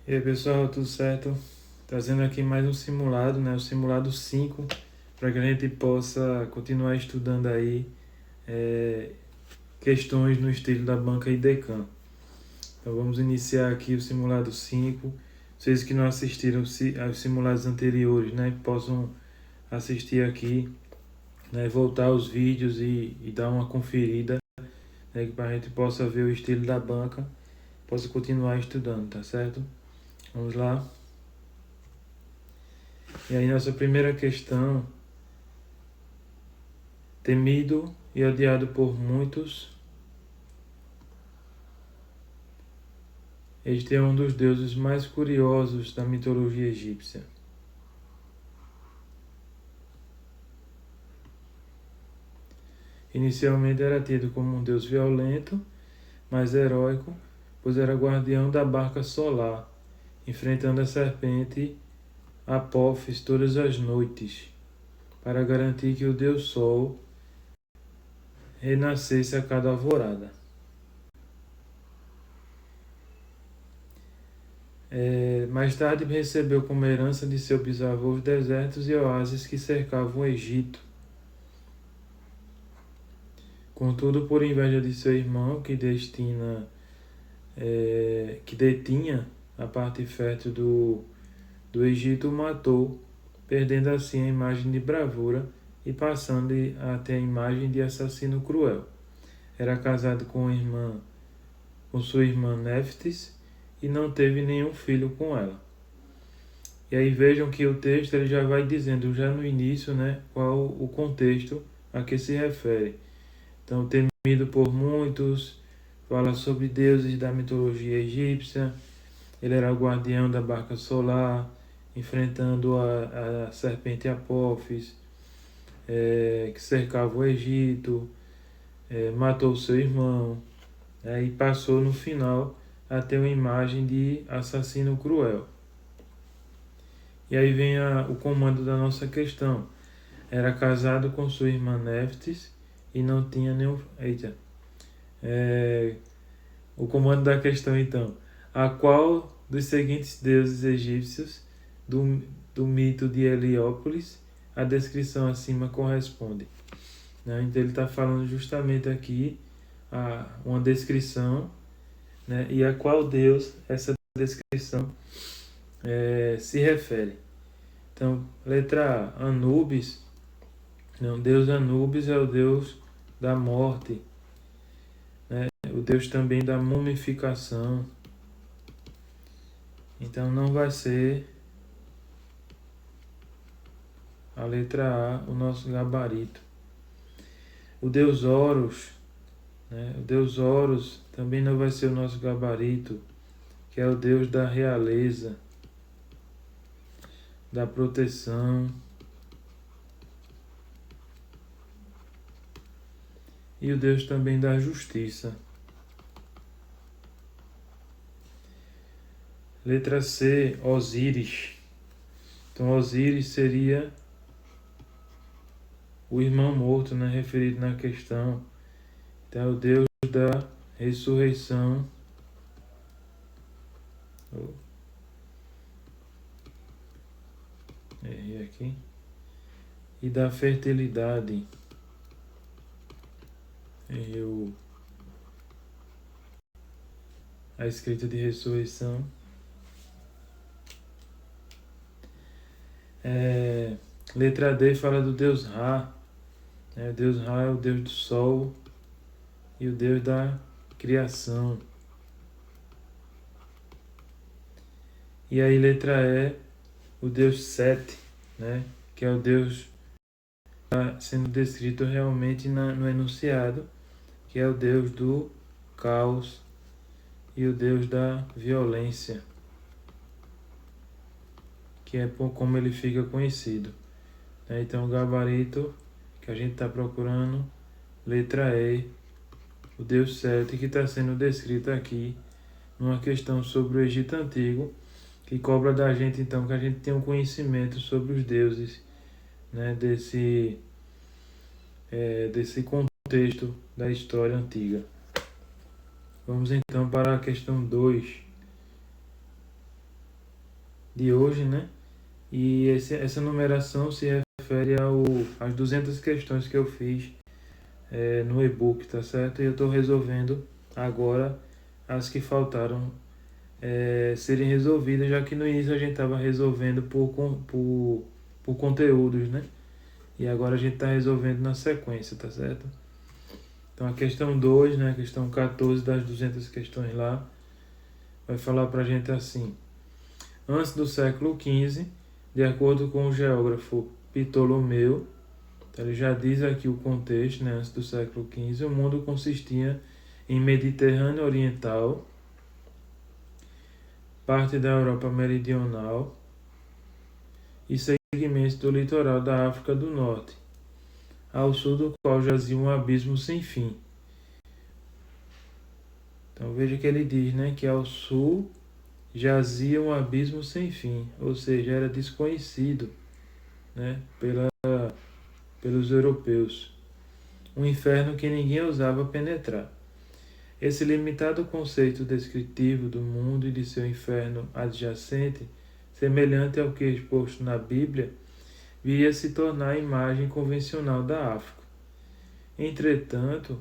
E aí pessoal, tudo certo? Trazendo aqui mais um simulado, né? O simulado 5, para que a gente possa continuar estudando aí é, questões no estilo da banca IDECAM. Então vamos iniciar aqui o simulado 5. Vocês que não assistiram aos simulados anteriores, né? Possam assistir aqui, né? Voltar aos vídeos e dar uma conferida, né? Para a gente possa ver o estilo da banca, possa continuar estudando, tá certo? Vamos lá. E aí nossa primeira questão: temido e odiado por muitos, este é um dos deuses mais curiosos da mitologia egípcia. Inicialmente era tido como um deus violento, mas heróico, pois era guardião da barca solar, enfrentando a serpente Apófis todas as noites, para garantir que o deus Sol renascesse a cada alvorada. Mais tarde recebeu como herança de seu bisavô os desertos e oásis que cercavam o Egito. Contudo, por inveja de seu irmão, que detinha a parte fértil do Egito, o matou, perdendo assim a imagem de bravura e passando a ter a imagem de assassino cruel. Era casado com sua irmã Néftis e não teve nenhum filho com ela. E aí vejam que o texto ele já vai dizendo já no início, né, qual o contexto a que se refere. Então, temido por muitos, fala sobre deuses da mitologia egípcia. Ele era o guardião da barca solar, enfrentando a serpente Apófis, que cercava o Egito, matou seu irmão, e passou no final a ter uma imagem de assassino cruel. E aí vem o comando da nossa questão. Era casado com sua irmã Néftis e não tinha nenhum... Eita. O comando da questão, então. A qual dos seguintes deuses egípcios do mito de Heliópolis a descrição acima corresponde? Né? Então ele está falando justamente aqui uma descrição, né? E a qual deus essa descrição se refere. Então, letra A, Anubis. Não, Deus Anubis é o deus da morte, né? O deus também da mumificação. Então não vai ser a letra A o nosso gabarito. O deus Horus, né? O deus Horus também não vai ser o nosso gabarito, que é o deus da realeza, da proteção. E o deus também da justiça. Letra C, Osíris. Então Osíris seria o irmão morto, né, referido na questão. Então é o deus da ressurreição. Errei aqui. E da fertilidade. Errei a escrita de ressurreição. Letra D fala do deus Ra. O deus Ra é o deus do sol e o deus da criação. E aí letra E, o deus Sete, né, que é o deus que está sendo descrito realmente no enunciado, que é o deus do caos e o deus da violência, que é por como ele fica conhecido. Então o gabarito que a gente está procurando, letra E, o deus Sete, que está sendo descrito aqui numa questão sobre o Egito Antigo, que cobra da gente então que a gente tenha um conhecimento sobre os deuses, né, desse contexto da história antiga. Vamos então para a questão 2. de hoje, né? E essa numeração se refere às 200 questões que eu fiz no e-book, tá certo? E eu estou resolvendo agora as que faltaram serem resolvidas, já que no início a gente estava resolvendo por conteúdos, né? E agora a gente está resolvendo na sequência, tá certo? Então a questão 2, né? A questão 14 das 200 questões lá, vai falar para a gente assim: antes do século XV, de acordo com o geógrafo Ptolomeu, ele já diz aqui o contexto, né? Antes do século XV, o mundo consistia em Mediterrâneo Oriental, parte da Europa Meridional e segmentos do litoral da África do Norte, ao sul do qual jazia um abismo sem fim. Então veja que ele diz, né, que ao sul jazia um abismo sem fim, ou seja, era desconhecido, né, pelos europeus, um inferno que ninguém ousava penetrar. Esse limitado conceito descritivo do mundo e de seu inferno adjacente, semelhante ao que é exposto na Bíblia, viria a se tornar a imagem convencional da África. Entretanto,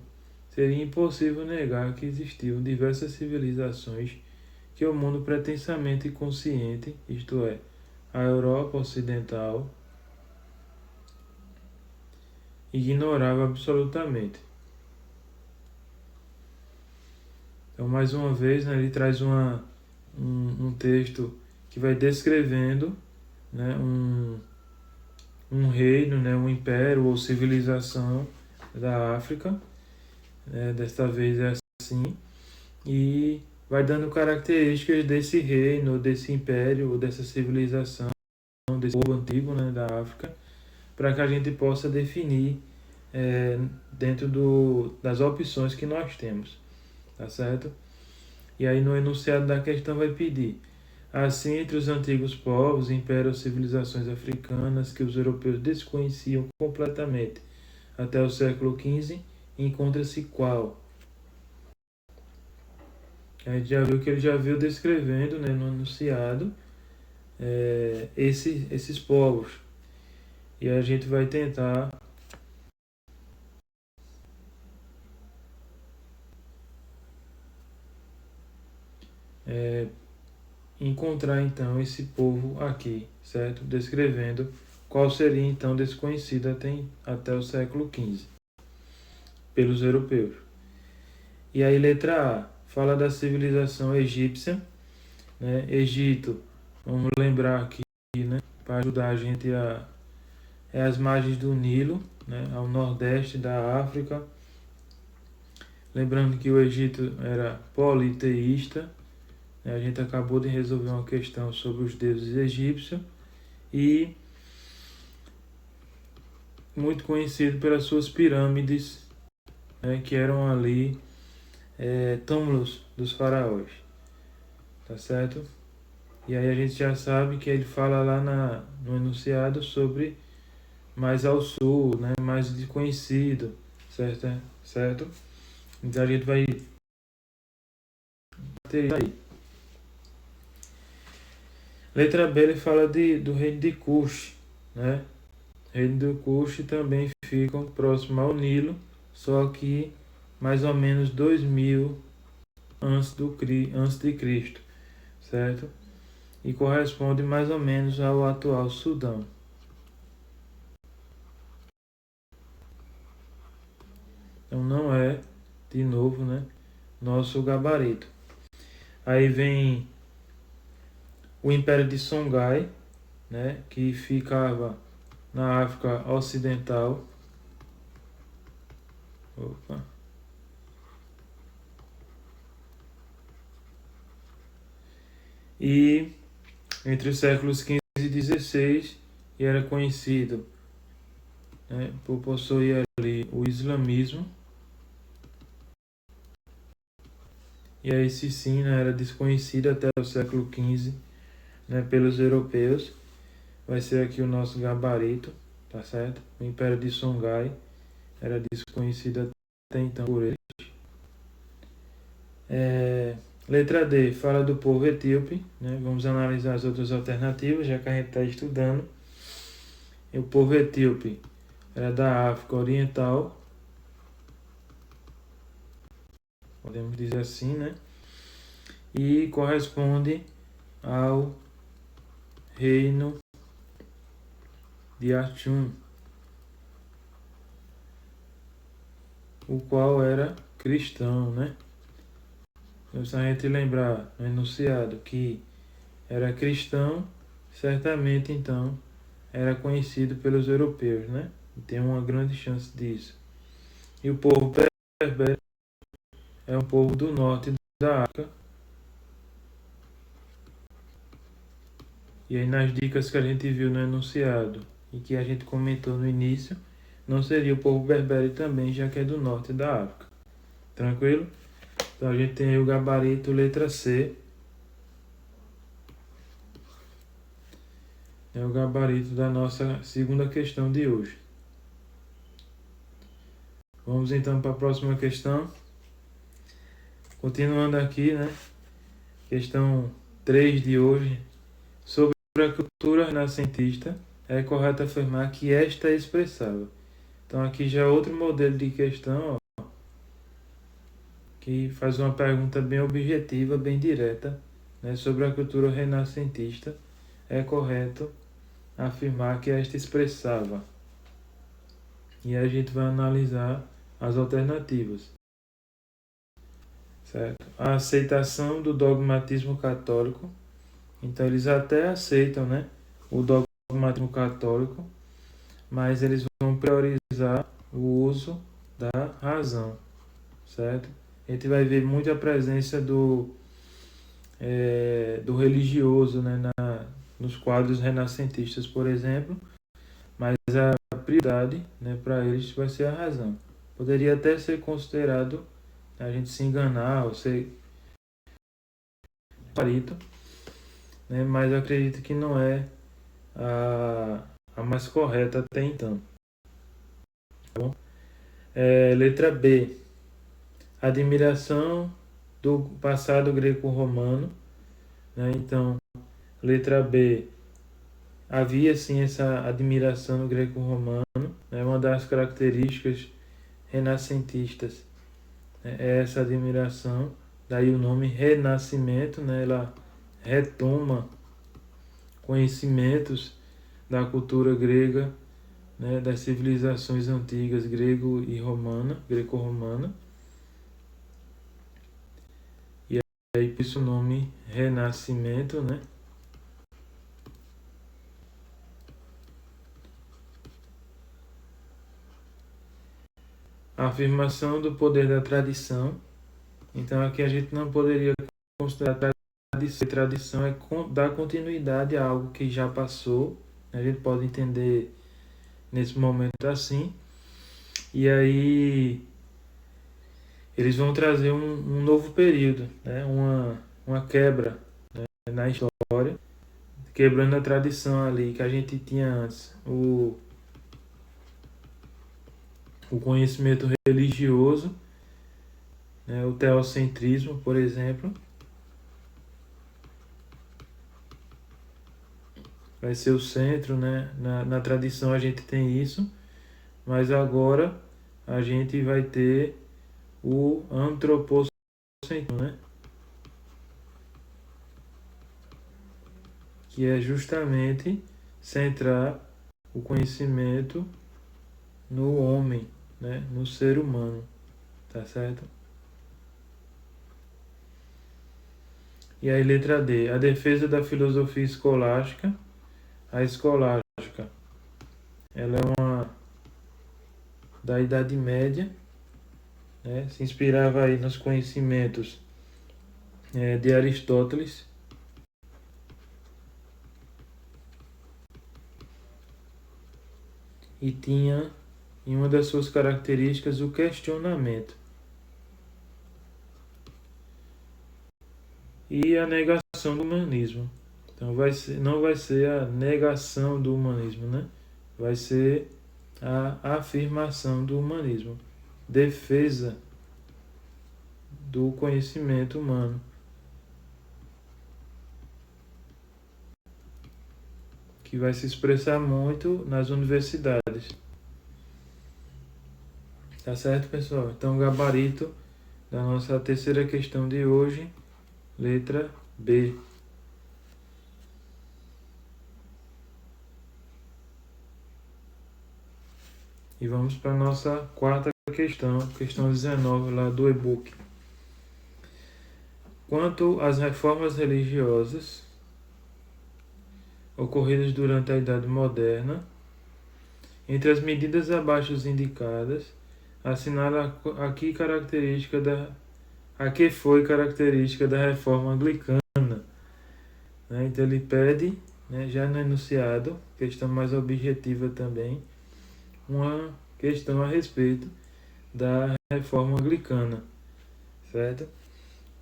seria impossível negar que existiam diversas civilizações que o mundo pretensamente consciente, isto é, a Europa Ocidental, ignorava absolutamente. Então, mais uma vez, né, ele traz um texto que vai descrevendo, né, um reino, né, um império ou civilização da África, desta vez é assim, e vai dando características desse reino, desse império, ou dessa civilização, desse povo antigo, né, da África, para que a gente possa definir dentro das opções que nós temos, tá certo? E aí no enunciado da questão vai pedir: assim, entre os antigos povos imperam civilizações africanas que os europeus desconheciam completamente. Até o século XV encontra-se qual? A gente já viu que ele já viu descrevendo, né, no enunciado esses povos. E a gente vai tentar encontrar então esse povo aqui, certo? Descrevendo qual seria então desconhecido até o século XV pelos europeus. E aí, letra A, fala da civilização egípcia, né? Egito, vamos lembrar aqui, né, para ajudar a gente as margens do Nilo, né, ao nordeste da África. Lembrando que o Egito era politeísta, né? A gente acabou de resolver uma questão sobre os deuses egípcios e muito conhecido pelas suas pirâmides, né, que eram ali túmulos dos faraós, tá certo? E aí a gente já sabe que ele fala lá no enunciado sobre mais ao sul, né, mais desconhecido, certo? Então a gente vai ter aí. Letra B, ele fala do reino de Cush, né? O reino de Cush também fica próximo ao Nilo, só que mais ou menos 2000 antes de Cristo, certo? E corresponde mais ou menos ao atual Sudão. Então não é, de novo, né, nosso gabarito. Aí vem o Império de Songhai, né, que ficava na África Ocidental. Opa. E entre os séculos XV e XVI, e era conhecido, né, por possuir ali o islamismo. E aí sim, né, era desconhecido até o século XV, né, pelos europeus. Vai ser aqui o nosso gabarito, tá certo? O Império de Songhai era desconhecido até então por eles. Letra D fala do povo etíope, né? Vamos analisar as outras alternativas, já que a gente está estudando. E o povo etíope era da África Oriental, podemos dizer assim, né? E corresponde ao reino de Achum, o qual era cristão, né? Então, se a gente lembrar no enunciado que era cristão, certamente então era conhecido pelos europeus, né? E tem uma grande chance disso. E o povo berber é um povo do norte da África. E aí nas dicas que a gente viu no enunciado e que a gente comentou no início, não seria o povo berbere também, já que é do norte da África. Tranquilo? Então a gente tem aí o gabarito letra C. É o gabarito da nossa segunda questão de hoje. Vamos então para a próxima questão. Continuando aqui, né? Questão 3 de hoje. Sobre a cultura renascentista, é correto afirmar que esta é expressável. Então aqui já é outro modelo de questão, ó, que faz uma pergunta bem objetiva, bem direta, né? Sobre a cultura renascentista, é correto afirmar que esta expressava. E aí a gente vai analisar as alternativas. Certo? A aceitação do dogmatismo católico. Então eles até aceitam, né, o dogmatismo católico, mas eles vão priorizar o uso da razão, certo? A gente vai ver muita presença do religioso, né, nos quadros renascentistas, por exemplo, mas a prioridade, né, para eles vai ser a razão. Poderia até ser considerado a gente se enganar ou ser parito, né, mas eu acredito que não é a mais correta até então. Tá bom? Letra B. Admiração do passado greco-romano. Né? Então, letra B. Havia sim essa admiração no greco-romano. Né? Uma das características renascentistas, né? É essa admiração. Daí o nome renascimento. Né? Ela retoma conhecimentos da cultura grega, né, das civilizações antigas grego e romana, greco-romana. E aí por isso o nome renascimento, né? A afirmação do poder da tradição. Então aqui a gente não poderia considerar tradição. Tradição é dar continuidade a algo que já passou. A gente pode entender nesse momento assim. E aí eles vão trazer um novo período, né? Uma quebra, né? Na história, quebrando a tradição ali que a gente tinha antes. O conhecimento religioso, né? O teocentrismo, por exemplo, vai ser o centro, né? Na tradição a gente tem isso, mas agora a gente vai ter o antropocentrismo, né? Que é justamente centrar o conhecimento no homem, né? No ser humano, tá certo? E aí, letra D, a defesa da filosofia escolástica. A escolástica, ela é uma da Idade Média, né? Se inspirava aí nos conhecimentos de Aristóteles. E tinha em uma das suas características o questionamento e a negação do humanismo. Então não vai ser a negação do humanismo, né? Vai ser a afirmação do humanismo, defesa do conhecimento humano, que vai se expressar muito nas universidades. Tá certo, pessoal? Então, o gabarito da nossa terceira questão de hoje, letra B. E vamos para a nossa quarta questão, questão 19 lá do e-book. Quanto às reformas religiosas ocorridas durante a Idade Moderna, entre as medidas abaixo indicadas, assinala a que foi característica da reforma anglicana. Né? Então ele pede, né, já no enunciado, questão mais objetiva também, uma questão a respeito da reforma anglicana, certo?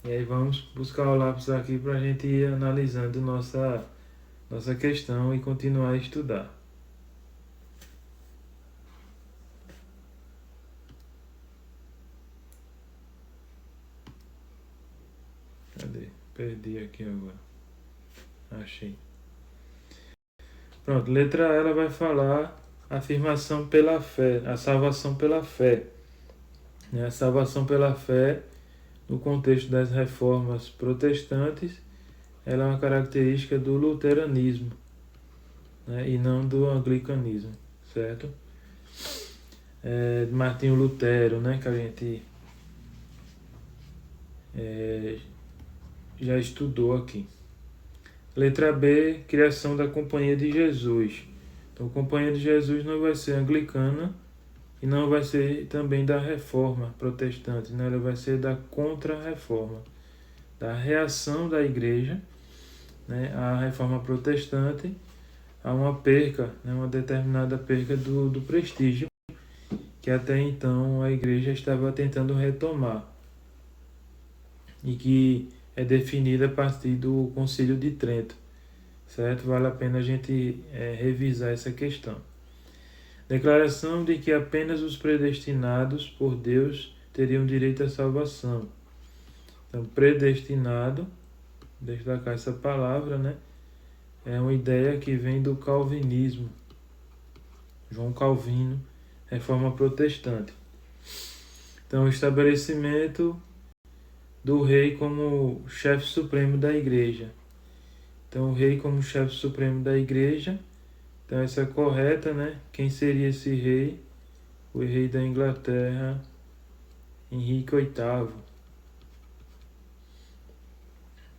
E aí vamos buscar o lápis aqui para a gente ir analisando nossa questão e continuar a estudar. Cadê? Perdi aqui agora. Achei. Pronto, letra A, ela vai falar afirmação pela fé, a salvação pela fé. A salvação pela fé, no contexto das reformas protestantes, ela é uma característica do luteranismo, né, e não do anglicanismo, certo? Martinho Lutero, né, que a gente já estudou aqui. Letra B, criação da Companhia de Jesus. Então, a Companhia de Jesus não vai ser anglicana e não vai ser também da Reforma Protestante, né? Ela vai ser da Contra-Reforma, da reação da Igreja, né, à Reforma Protestante, a uma perca, né, uma determinada perca do prestígio que até então a Igreja estava tentando retomar e que é definida a partir do Concílio de Trento, certo? Vale a pena a gente revisar essa questão. Declaração de que apenas os predestinados por Deus teriam direito à salvação. Então, predestinado, destacar essa palavra, né? É uma ideia que vem do calvinismo. João Calvino, Reforma Protestante. Então, o estabelecimento do rei como chefe supremo da igreja. Então, o rei como chefe supremo da igreja. Então, essa é correta, né? Quem seria esse rei? O rei da Inglaterra, Henrique VIII.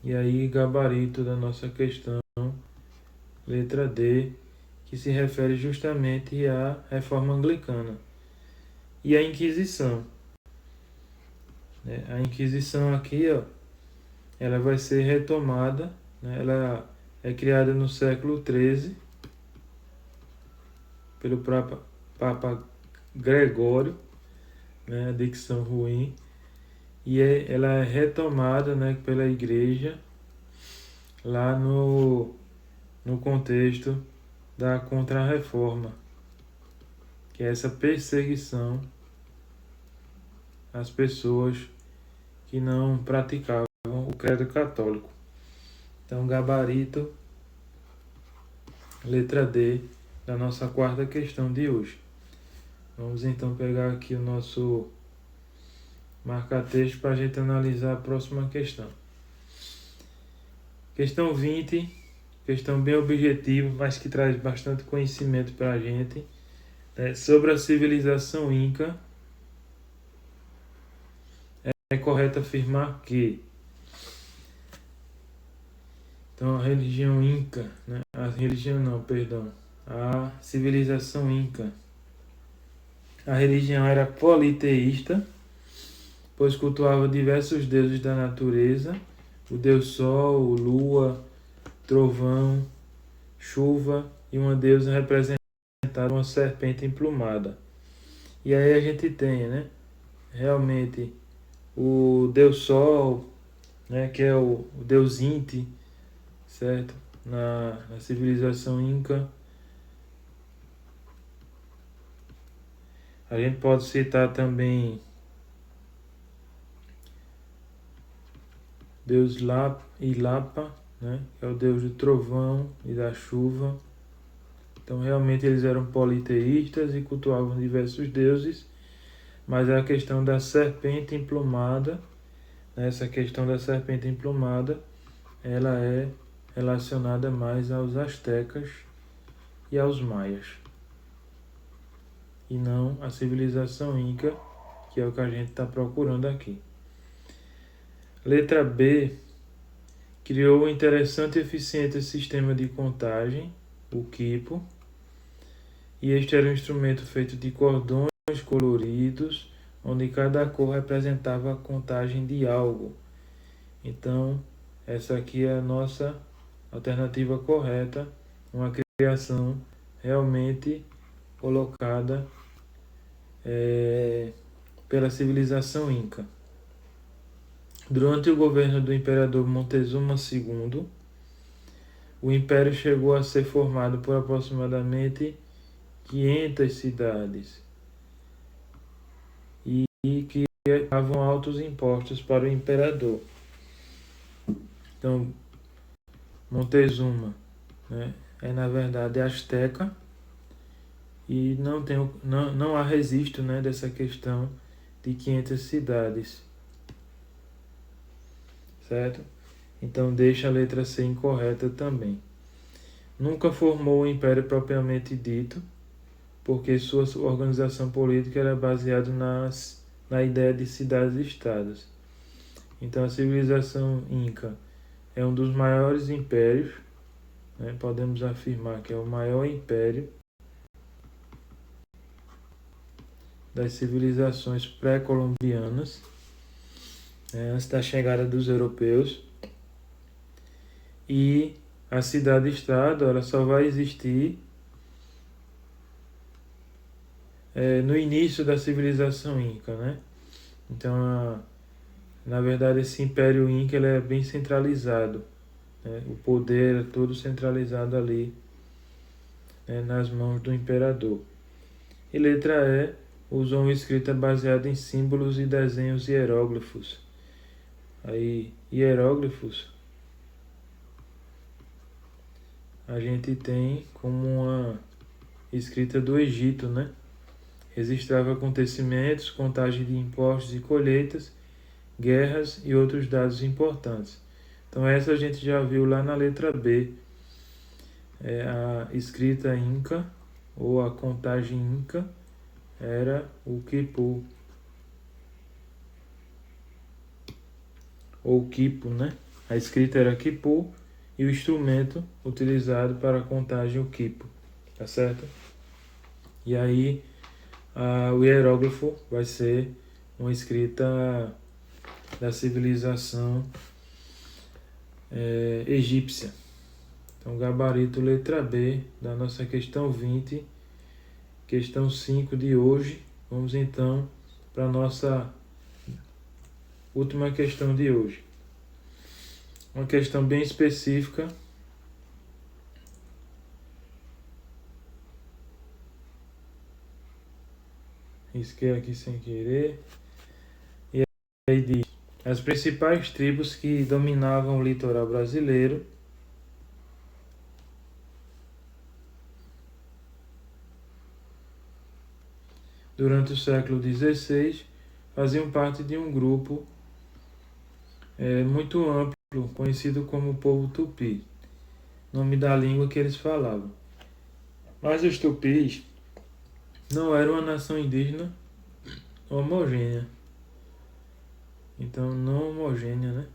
E aí, gabarito da nossa questão, letra D, que se refere justamente à reforma anglicana. E a Inquisição. A Inquisição aqui, ó, ela vai ser retomada, né? Ela é criada no século XIII pelo Papa Gregório, né? A dicção ruim, e ela é retomada, né, pela Igreja lá no contexto da Contra-Reforma, que é essa perseguição às pessoas que não praticavam o credo católico. Então, gabarito, letra D, da nossa quarta questão de hoje. Vamos então pegar aqui o nosso marca-texto para a gente analisar a próxima questão. Questão 20, questão bem objetiva, mas que traz bastante conhecimento para a gente, sobre a civilização Inca. É correto afirmar que então a religião Inca, né, a civilização Inca, a religião era politeísta, pois cultuava diversos deuses da natureza, o deus Sol, Lua, Trovão, Chuva e uma deusa representada uma serpente emplumada. E aí a gente tem, né, realmente o deus Sol, né, que é o deus Inti, certo? Na civilização Inca. A gente pode citar também Deus Ilapa, né, que é o deus do trovão e da chuva. Então realmente eles eram politeístas e cultuavam diversos deuses, mas a questão da serpente emplumada, essa questão da serpente emplumada, ela é relacionada mais aos astecas e aos maias, e não à civilização inca, que é o que a gente está procurando aqui. Letra B. Criou um interessante e eficiente sistema de contagem, o quipo, e este era um instrumento feito de cordões coloridos, onde cada cor representava a contagem de algo. Então, essa aqui é a nossa alternativa correta, uma criação realmente colocada pela civilização inca. Durante o governo do imperador Montezuma II, o império chegou a ser formado por aproximadamente 500 cidades e que pagavam altos impostos para o imperador. Então, Montezuma, né, é na verdade asteca e não há registro, né, dessa questão de 500 cidades, certo? Então deixa a letra C incorreta também. Nunca formou o império propriamente dito, porque sua organização política era baseada na ideia de cidades-estados. Então a civilização inca é um dos maiores impérios, né? Podemos afirmar que é o maior império das civilizações pré-colombianas, né, antes da chegada dos europeus. E a cidade-estado ela só vai existir no início da civilização inca, né? Então, na verdade, esse Império Inca ele é bem centralizado, né? O poder é todo centralizado ali, né, nas mãos do imperador. E letra E, usou uma escrita baseada em símbolos e desenhos hieróglifos. Aí, hieróglifos, a gente tem como uma escrita do Egito, né? Registrava acontecimentos, contagem de impostos e colheitas, guerras e outros dados importantes. Então essa a gente já viu lá na letra B, a escrita inca ou a contagem inca era o quipu, ou quipo, né? A escrita era quipu e o instrumento utilizado para a contagem o quipo, tá certo? E aí o hieróglifo vai ser uma escrita da civilização egípcia. Então, gabarito letra B da nossa questão 20, questão 5 de hoje. Vamos então para a nossa última questão de hoje. Uma questão bem específica. Risquei aqui sem querer. E aí diz: as principais tribos que dominavam o litoral brasileiro durante o século XVI faziam parte de um grupo muito amplo, conhecido como o povo tupi, nome da língua que eles falavam. Mas os tupis não eram uma nação indígena homogênea. Então, não homogênea, né?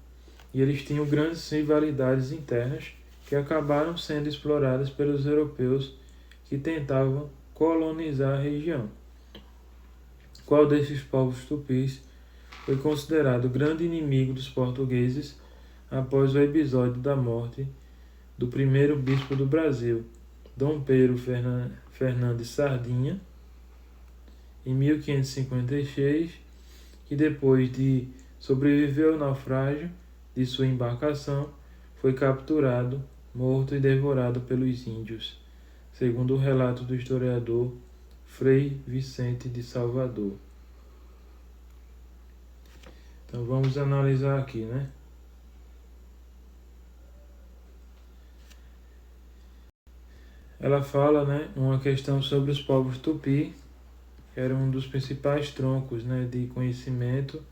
E eles tinham grandes rivalidades internas que acabaram sendo exploradas pelos europeus que tentavam colonizar a região. Qual desses povos tupis foi considerado grande inimigo dos portugueses após o episódio da morte do primeiro bispo do Brasil, Dom Pedro Fernandes Sardinha, em 1556, que depois de sobreviver ao naufrágio de sua embarcação, foi capturado, morto e devorado pelos índios, segundo o relato do historiador Frei Vicente de Salvador. Então vamos analisar aqui, né? ela fala, né, uma questão sobre os povos tupi, que era um dos principais troncos, né, de conhecimento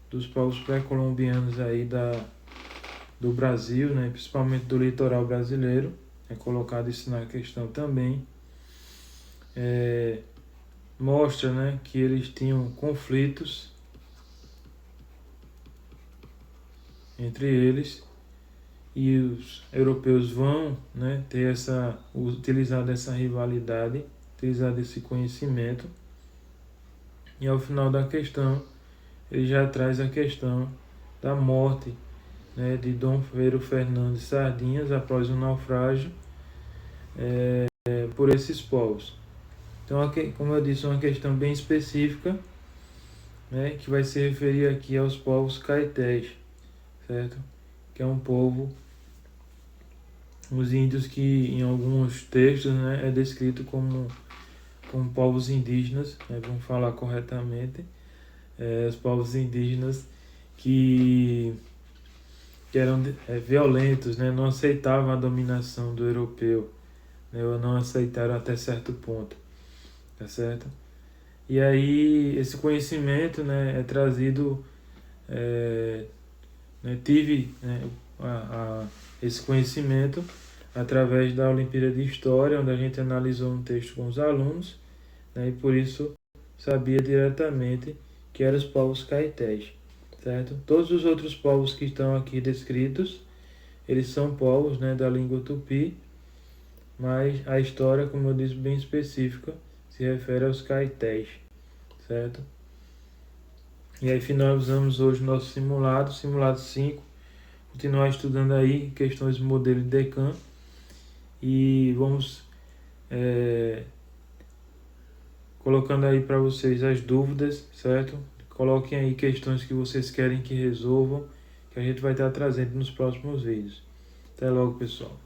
dos povos pré-colombianos aí do Brasil, né, principalmente do litoral brasileiro. É colocado isso na questão também. Mostra, né, que eles tinham conflitos entre eles, e os europeus vão, né, utilizado essa rivalidade, utilizado esse conhecimento, e ao final da questão ele já traz a questão da morte, né, de Dom Pedro Fernandes Sardinhas após o naufrágio por esses povos. Então, como eu disse, é uma questão bem específica, né, que vai se referir aqui aos povos caetés, certo? Que é um povo, os índios que em alguns textos, né, é descrito como povos indígenas, né, vamos falar corretamente, os povos indígenas que eram violentos, né, não aceitavam a dominação do europeu, né, ou não aceitaram até certo ponto, tá certo? E aí esse conhecimento, né, é trazido, tive, né, esse conhecimento através da Olimpíada de História, onde a gente analisou um texto com os alunos, né, e por isso sabia diretamente que eram os povos caetés, certo? Todos os outros povos que estão aqui descritos, eles são povos, né, da língua tupi, mas a história, como eu disse, bem específica, se refere aos caetés, certo? E aí finalizamos hoje nosso simulado 5, continuar estudando aí questões do modelo de Decan, e vamos colocando aí para vocês as dúvidas, certo? Coloquem aí questões que vocês querem que resolvam, que a gente vai estar trazendo nos próximos vídeos. Até logo, pessoal.